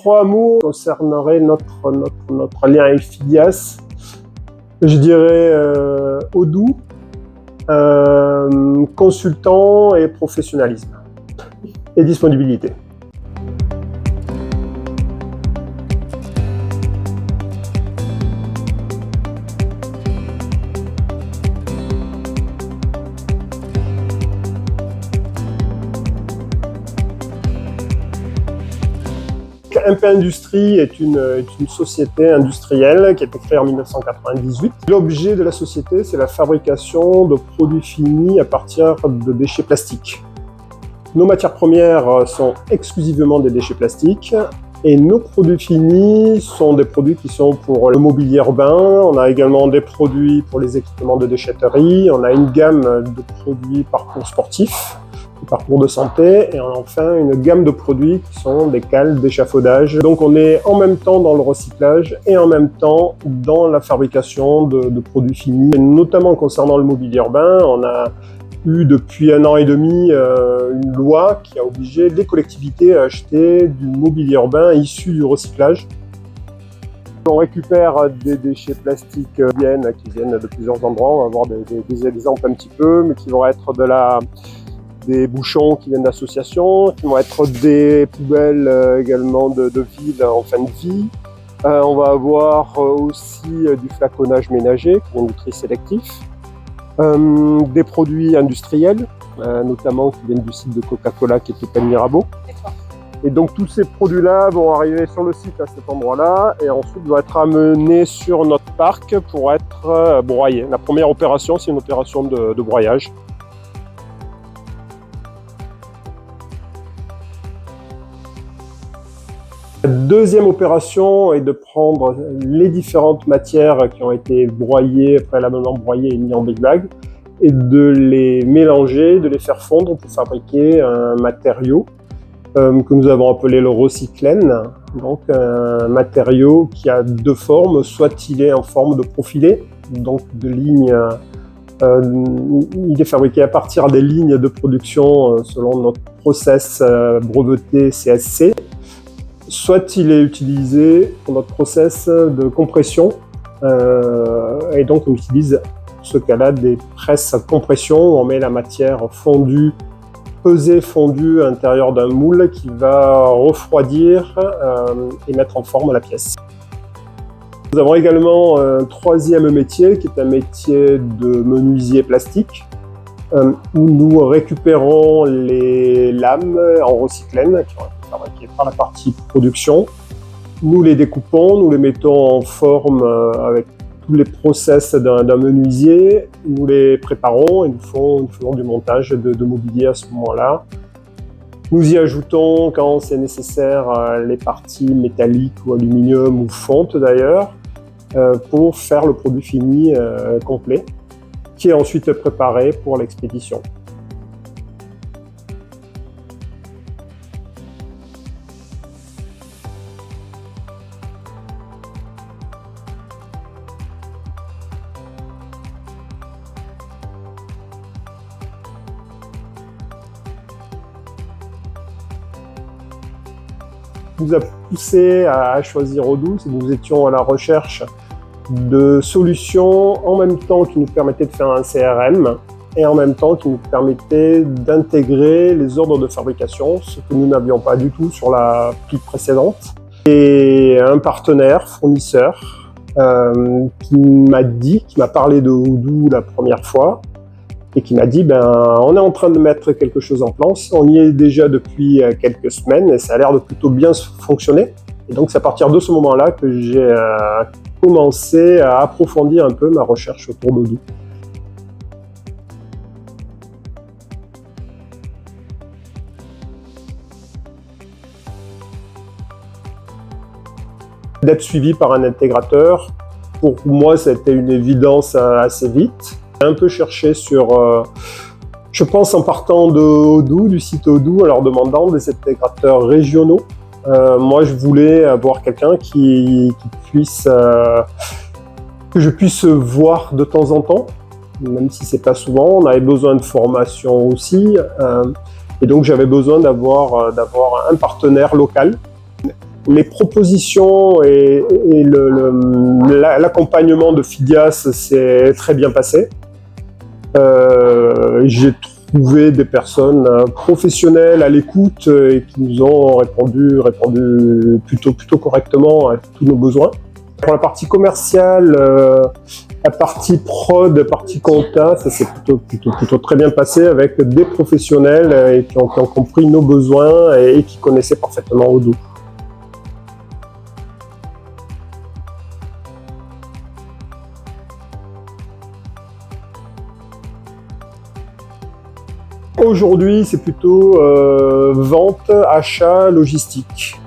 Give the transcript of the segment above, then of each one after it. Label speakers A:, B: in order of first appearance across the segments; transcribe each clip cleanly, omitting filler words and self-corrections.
A: 3 mots concerneraient notre lien avec Filias. Je dirais Odoo, consultant et professionnalisme et disponibilité. MP Industrie est une société industrielle qui a été créée en 1998. L'objet de la société, c'est la fabrication de produits finis à partir de déchets plastiques. Nos matières premières sont exclusivement des déchets plastiques et nos produits finis sont des produits qui sont pour le mobilier urbain. On a également des produits pour les équipements de déchetterie. On a une gamme de produits parcours sportifs, parcours de santé, et enfin une gamme de produits qui sont des cales d'échafaudage. Donc on est en même temps dans le recyclage et en même temps dans la fabrication de produits finis. Et notamment concernant le mobilier urbain, on a eu depuis 1 an et demi une loi qui a obligé les collectivités à acheter du mobilier urbain issu du recyclage. On récupère des déchets plastiques qui viennent de plusieurs endroits. On va voir des exemples un petit peu, mais qui vont être des bouchons qui viennent d'associations, qui vont être des poubelles également de villes en fin de vie. On va avoir aussi du flaconnage ménager qui vient du tri sélectif, des produits industriels, notamment qui viennent du site de Coca-Cola qui est au Pen Mirabeau. Et donc tous ces produits-là vont arriver sur le site à cet endroit-là et ensuite vont être amenés sur notre parc pour être broyés. La première opération, c'est une opération de broyage. La deuxième opération est de prendre les différentes matières qui ont été broyées, préalablement broyées et mises en big bag, et de les mélanger, de les faire fondre pour fabriquer un matériau que nous avons appelé le recyclène. Donc un matériau qui a 2 formes, soit il est en forme de profilé, donc de lignes. Il est fabriqué à partir des lignes de production selon notre process breveté CSC. Soit il est utilisé pour notre process de compression, et donc on utilise pour ce cas-là des presses à compression où on met la matière fondue, pesée fondue à l'intérieur d'un moule qui va refroidir et mettre en forme la pièce. Nous avons également un 3e métier qui est un métier de menuisier plastique, où nous récupérons les lames en recyclène qui ont été fabriquées par la partie production. Nous les découpons, nous les mettons en forme avec tous les process d'un menuisier, nous les préparons et nous faisons du montage de mobilier à ce moment-là. Nous y ajoutons, quand c'est nécessaire, les parties métalliques ou aluminium ou fonte d'ailleurs, pour faire le produit fini complet, qui est ensuite préparé pour l'expédition. Nous a poussé à choisir Odoo, c'est que nous étions à la recherche de solutions en même temps qui nous permettaient de faire un CRM et en même temps qui nous permettaient d'intégrer les ordres de fabrication, ce que nous n'avions pas du tout sur la pile précédente. Et un partenaire, fournisseur, qui m'a parlé de Odoo la première fois et qui m'a dit on est en train de mettre quelque chose en place, on y est déjà depuis quelques semaines et ça a l'air de plutôt bien fonctionner. Et donc c'est à partir de ce moment-là que j'ai commencé à approfondir un peu ma recherche autour d'Odoo. D'être suivi par un intégrateur, pour moi, ça a été une évidence assez vite. J'ai un peu cherché sur, je pense en partant de Odoo, du site Odoo, en leur demandant des intégrateurs régionaux. Moi, je voulais avoir quelqu'un qui puisse, que je puisse voir de temps en temps, même si c'est pas souvent. On avait besoin de formation aussi, et donc j'avais besoin d'avoir un partenaire local. Les propositions et l'accompagnement de Fidias s'est très bien passé. J'ai trouvé des personnes professionnelles à l'écoute et qui nous ont répondu plutôt correctement à tous nos besoins. Pour la partie commerciale, la partie prod, la partie compta, ça s'est plutôt très bien passé avec des professionnels qui ont compris nos besoins et qui connaissaient parfaitement Odoo. Aujourd'hui, c'est plutôt vente, achat, logistique.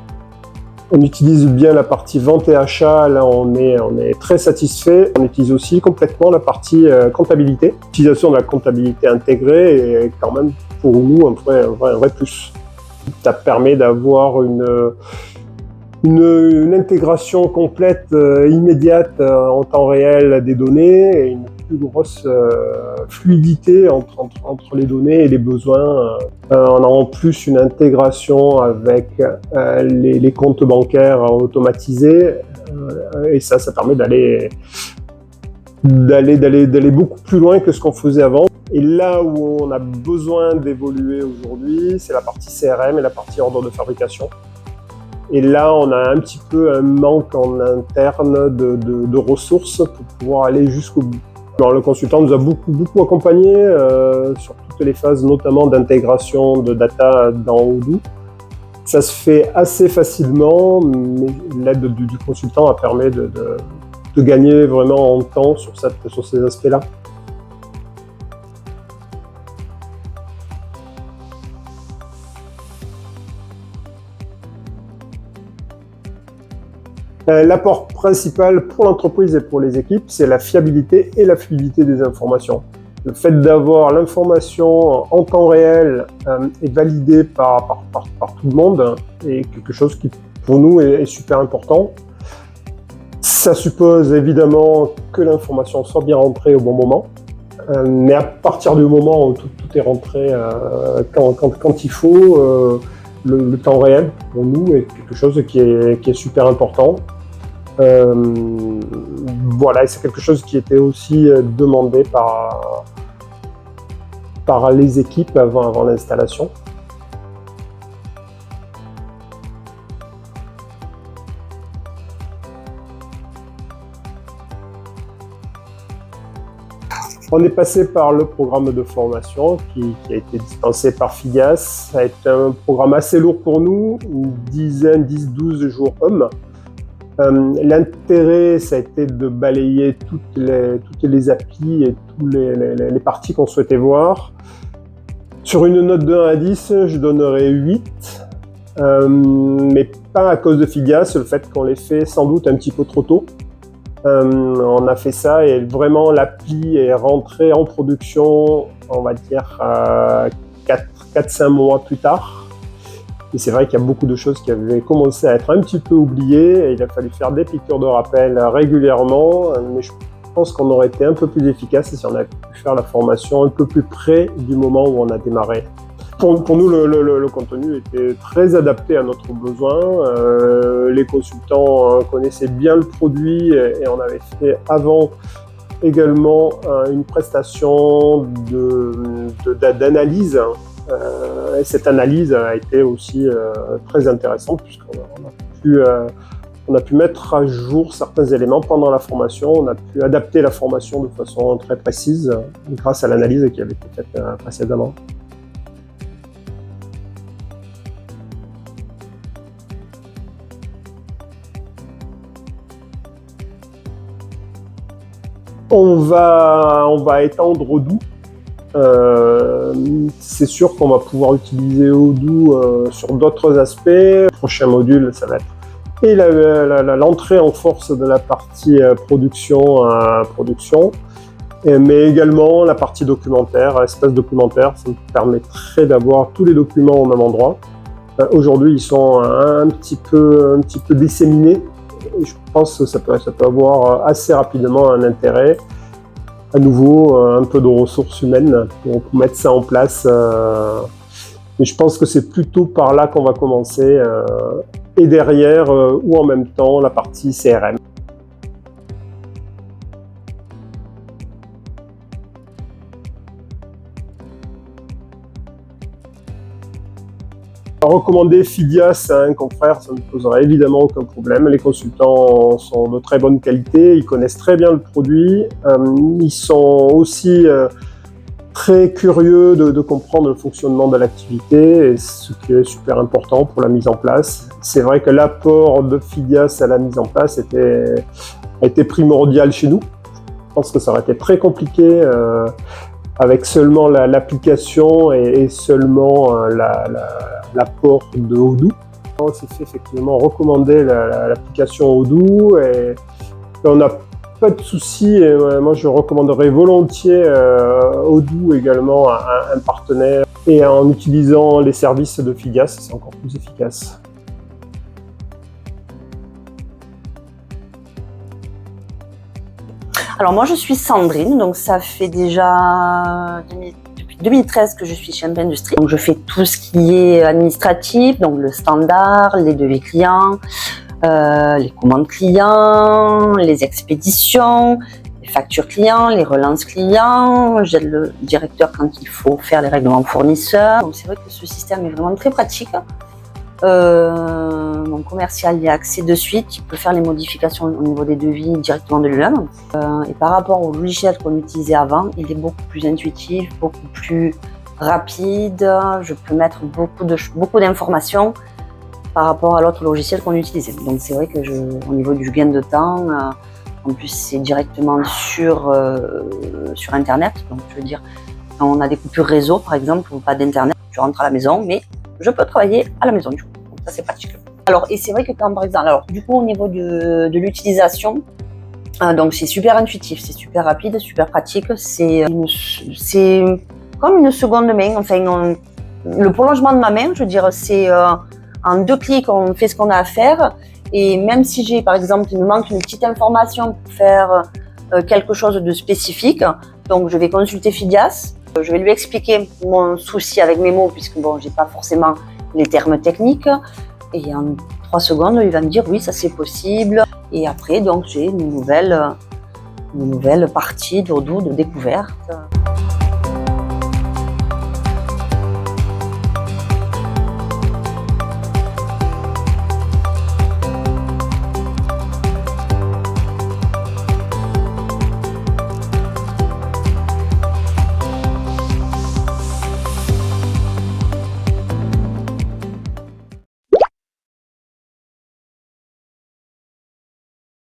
A: On utilise bien la partie vente et achat, là on est très satisfait. On utilise aussi complètement la partie comptabilité. L'utilisation de la comptabilité intégrée est quand même pour nous un vrai plus. Ça permet d'avoir une intégration complète, immédiate en temps réel des données et une plus grosse fluidité entre les données et les besoins. On a en plus une intégration avec les comptes bancaires automatisés et ça permet d'aller beaucoup plus loin que ce qu'on faisait avant. Et là où on a besoin d'évoluer aujourd'hui, c'est la partie CRM et la partie ordre de fabrication. Et là, on a un petit peu un manque en interne de ressources pour pouvoir aller jusqu'au bout. Alors, le consultant nous a beaucoup accompagné sur toutes les phases, notamment d'intégration de data dans Odoo. Ça se fait assez facilement, mais l'aide du consultant permet de gagner vraiment en temps sur ces aspects-là. L'apport principal pour l'entreprise et pour les équipes, c'est la fiabilité et la fluidité des informations. Le fait d'avoir l'information en temps réel et validée par tout le monde est quelque chose qui, pour nous, est super important. Ça suppose évidemment que l'information soit bien rentrée au bon moment, mais à partir du moment où tout est rentré quand il faut, le temps réel, pour nous, est quelque chose qui est super important. Voilà, c'est quelque chose qui était aussi demandé par les équipes avant l'installation. On est passé par le programme de formation qui a été dispensé par Fidias. Ça a été un programme assez lourd pour nous, une dizaine, 10-12 jours hommes. L'intérêt, ça a été de balayer toutes les applis et toutes les parties qu'on souhaitait voir. Sur une note de 1 à 10, je donnerais 8, mais pas à cause de Fidias, le fait qu'on l'ait fait sans doute un petit peu trop tôt. On a fait ça et vraiment l'appli est rentrée en production, on va dire 4-5 mois plus tard. Et c'est vrai qu'il y a beaucoup de choses qui avaient commencé à être un petit peu oubliées et il a fallu faire des piqûres de rappel régulièrement, mais je pense qu'on aurait été un peu plus efficace si on avait pu faire la formation un peu plus près du moment où on a démarré. Pour nous, le contenu était très adapté à notre besoin. Les consultants connaissaient bien le produit et on avait fait avant également une prestation d'analyse. Et cette analyse a été aussi très intéressante puisqu'on a pu mettre à jour certains éléments pendant la formation. On a pu adapter la formation de façon très précise grâce à l'analyse qui avait été faite précédemment. On va étendre Odoo. C'est sûr qu'on va pouvoir utiliser Odoo sur d'autres aspects. Le prochain module, ça va être et l'entrée en force de la partie production, mais également la partie documentaire, espace documentaire. Ça nous permettrait d'avoir tous les documents au même endroit. Aujourd'hui, ils sont un petit peu disséminés. Et je pense que ça peut avoir assez rapidement un intérêt. À nouveau, un peu de ressources humaines pour mettre ça en place. Mais je pense que c'est plutôt par là qu'on va commencer. et derrière ou en même temps la partie CRM. Recommander Fidias à un confrère, ça ne poserait évidemment aucun problème. Les consultants sont de très bonne qualité, ils connaissent très bien le produit, ils sont aussi très curieux de comprendre le fonctionnement de l'activité, et ce qui est super important pour la mise en place. C'est vrai que l'apport de Fidias à la mise en place a été primordial chez nous. Je pense que ça aurait été très compliqué avec seulement l'application et seulement l'apport de Odoo. On s'est fait effectivement recommander l'application Odoo et on n'a pas de souci. Et moi, je recommanderais volontiers Odoo également à un partenaire. Et en utilisant les services de Fidias, c'est encore plus efficace.
B: Alors moi je suis Sandrine, donc ça fait déjà depuis 2013 que je suis chez MP Industrie. Donc je fais tout ce qui est administratif, donc le standard, les devis clients, les commandes clients, les expéditions, les factures clients, les relances clients. J'aide le directeur quand il faut faire les règlements fournisseurs. Donc c'est vrai que ce système est vraiment très pratique. Mon commercial y a accès de suite, il peut faire les modifications au niveau des devis directement de lui-même. Et par rapport au logiciel qu'on utilisait avant, il est beaucoup plus intuitif, beaucoup plus rapide. Je peux mettre beaucoup d'informations par rapport à l'autre logiciel qu'on utilisait. Donc c'est vrai que au niveau du gain de temps, en plus c'est directement sur Internet. Donc je veux dire, quand on a des coupures réseau par exemple, ou pas d'Internet, je rentre à la maison, mais je peux travailler à la maison du coup. Donc ça c'est pratique. Alors, et c'est vrai que quand par exemple, alors du coup au niveau de l'utilisation, donc c'est super intuitif, c'est super rapide, super pratique, c'est comme une seconde main, enfin le prolongement de ma main, je veux dire, c'est en 2 clics on fait ce qu'on a à faire, et même si j'ai par exemple, il me manque une petite information pour faire quelque chose de spécifique, donc je vais consulter Fidias, je vais lui expliquer mon souci avec mes mots, puisque bon, j'ai pas forcément les termes techniques, et en 3 secondes, il va me dire oui, ça c'est possible. Et après, donc j'ai une nouvelle partie d'Odoo de découverte.